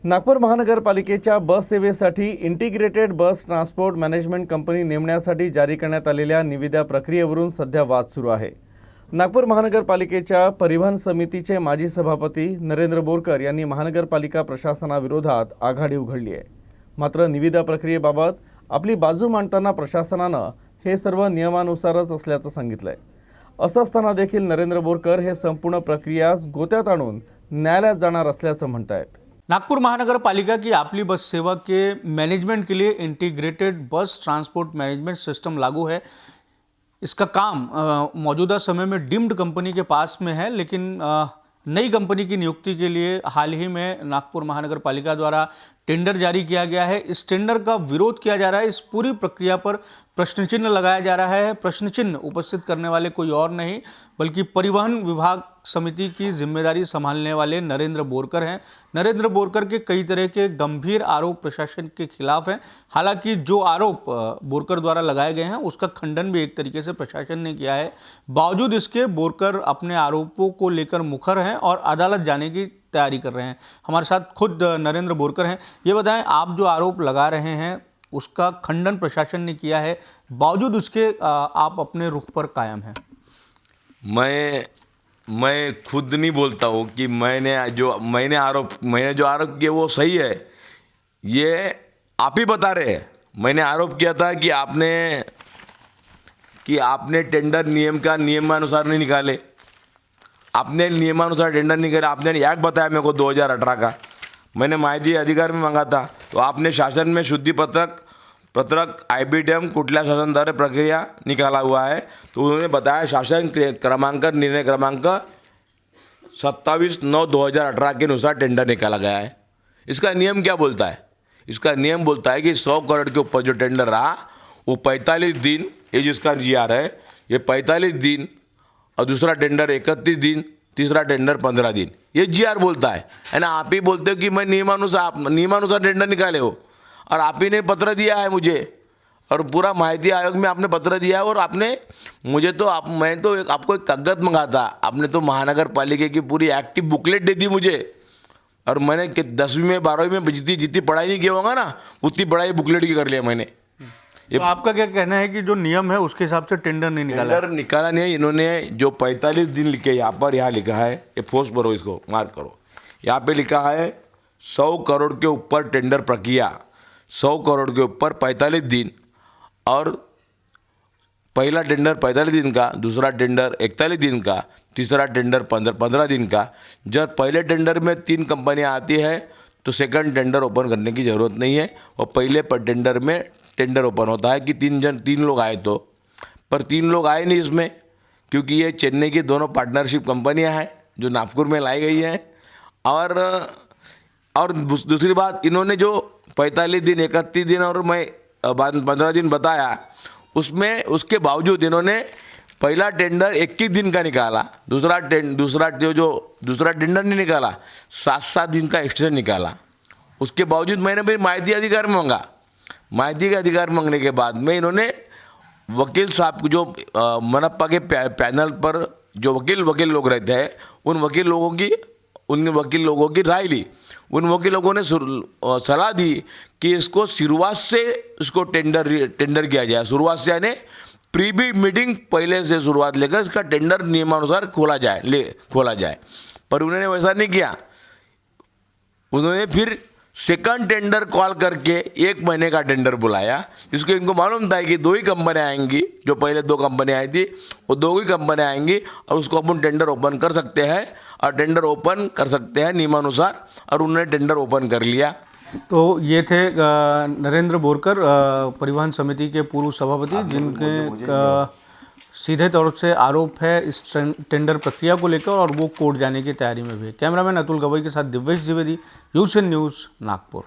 नागपूर महानगरपालिकेच्या बस सेवेसाठी इंटिग्रेटेड बस ट्रान्सपोर्ट मॅनेजमेंट कंपनी नेमण्यासाठी जारी करण्यात आलेल्या निविदा प्रक्रियेवरून सध्या वाद सुरू आहे। नागपूर महानगरपालिकेच्या परिवहन समितीचे माजी सभापती नरेंद्र बोरकर यांनी महानगरपालिका प्रशासनाविरोधात आघाडी उघडली आहे। मात्र निविदा प्रक्रियेबाबत आपली बाजू मांडताना प्रशासनानं हे सर्व नियमानुसारच असल्याचं सांगितलंय। असं असताना देखील नरेंद्र बोरकर हे संपूर्ण प्रक्रिया गोत्यात आणून न्यायालयात जाणार असल्याचं म्हणतायत। नागपुर महानगर पालिका की आपली बस सेवा के मैनेजमेंट के लिए इंटीग्रेटेड बस ट्रांसपोर्ट मैनेजमेंट सिस्टम लागू है। इसका काम मौजूदा समय में डीम्ड कंपनी के पास में है, लेकिन नई कंपनी की नियुक्ति के लिए हाल ही में नागपुर महानगर पालिका द्वारा टेंडर जारी किया गया है। इस टेंडर का विरोध किया जा रहा है। इस पूरी प्रक्रिया पर प्रश्न चिन्ह लगाया जा रहा है। प्रश्न चिन्ह उपस्थित करने वाले कोई और नहीं बल्कि परिवहन विभाग समिति की जिम्मेदारी संभालने वाले नरेंद्र बोरकर हैं। नरेंद्र बोरकर के कई तरह के गंभीर आरोप प्रशासन के खिलाफ हैं। हालांकि जो आरोप बोरकर द्वारा लगाए गए हैं उसका खंडन भी एक तरीके से प्रशासन ने किया है। बावजूद इसके बोरकर अपने आरोपों को लेकर मुखर हैं और अदालत जाने की तैयारी कर रहे हैं। हमारे साथ खुद नरेंद्र बोरकर हैं। ये बताएं, आप जो आरोप लगा रहे हैं उसका खंडन प्रशासन ने किया है, बावजूद उसके आप अपने रुख पर कायम हैं। मैं खुद नहीं बोलता हूँ कि मैंने जो आरोप किया वो सही है। ये आप ही बता रहे हैं। मैंने आरोप किया था कि आपने टेंडर नियमानुसार नहीं निकाले। आपने नियमानुसार टेंडर निकाले। आपने एक बताया मेरे को 2018 का, मैंने माहिती अधिकार में मांगा था। तो आपने शासन में शुद्धि पत्रक IBTM कुठल्या शासन द्वारा प्रक्रिया निकाला हुआ है। तो उन्होंने बताया शासन क्रमांक निर्णय क्रमांक 27/9/2018 के अनुसार टेंडर निकाला गया है। इसका नियम क्या बोलता है? इसका नियम बोलता है कि 100 करोड़ के ऊपर जो टेंडर रहा वो 45 दिन, ये जिसका GR है ये 45 दिन, और दूसरा टेंडर 31 दिन, तीसरा टेंडर 15 दिन, ये GR बोलता है ना। आप ही बोलते हो कि मैं नियमानुसार टेंडर निकाले हो, और आप ही ने पत्र दिया है मुझे, और पूरा माहिती आयोग में आपने पत्र दिया है। और आपने मुझे तो मैं तो आपको एक कागज मंगा था। आपने तो महानगर पालिका की पूरी एक्टिव बुकलेट दे दी मुझे, और मैंने 10वीं में 12वीं में जितनी पढ़ाई नहीं किया होगा ना उतनी पढ़ाई बुकलेट की कर लिया मैंने। तो आपका क्या कहना है कि जो नियम है उसके हिसाब से टेंडर नहीं निकाला नहीं। इन्होंने जो 45 दिन लिखे यहाँ लिखा है, ये फोर्स करो, इसको मार्क करो। यहाँ पे लिखा है 100 करोड़ के ऊपर टेंडर प्रक्रिया, 100 करोड़ के ऊपर 45 दिन, और पहला टेंडर 45 दिन का, दूसरा टेंडर 41 दिन का, तीसरा टेंडर 15 दिन का। जब पहले टेंडर में 3 कंपनियां आती है तो सेकंड टेंडर ओपन करने की ज़रूरत नहीं है। और पहले टेंडर में टेंडर ओपन होता है कि 3 लोग आए तो, पर 3 लोग आए नहीं इसमें, क्योंकि ये चेन्नई की दोनों पार्टनरशिप कंपनियां हैं जो नागपुर में लाई गई हैं। और दूसरी बात, इन्होंने जो 45 दिन, 31 दिन और मैं 15 दिन बताया, उसके बावजूद इन्होंने पहला टेंडर 21 दिन का निकाला, दूसरा टेंडर नहीं निकाला, 7 दिन का एक्सटेंशन निकाला। उसके बावजूद मैंने फिर माहिती अधिकार मांगा। माहिती का अधिकार मांगने के बाद में इन्होंने वकील साहब को, जो मनपा के पैनल पर जो वकील लोग रहते हैं, उन वकील लोगों की राय ली। उन वकील लोगों ने सलाह दी कि इसको शुरुआत से इसको टेंडर किया जाए। शुरुआत से यानी प्री मीटिंग पहले से शुरुआत लेकर इसका टेंडर नियमानुसार खोला जाए। पर उन्होंने वैसा नहीं किया। उन्होंने फिर सेकंड टेंडर कॉल करके 1 महीने का टेंडर बुलाया, जिसको इनको मालूम था कि 2 ही कंपनियाँ आएंगी। जो पहले 2 कंपनियाँ आई थी वो 2 ही कंपनियाँ आएंगी, और उसको अपन टेंडर ओपन कर सकते हैं, और टेंडर ओपन कर सकते हैं नियमानुसार। और उन्होंने टेंडर ओपन कर लिया। तो ये थे नरेंद्र बोरकर, परिवहन समिति के पूर्व सभापति, जिनके सीधे तौर से आरोप है इस टेंडर प्रक्रिया को लेकर, और वो कोर्ट जाने की तैयारी में भी है। कैमरामैन अतुल गवई के साथ दिव्येश द्विवेदी, यूएसएन न्यूज़, नागपुर।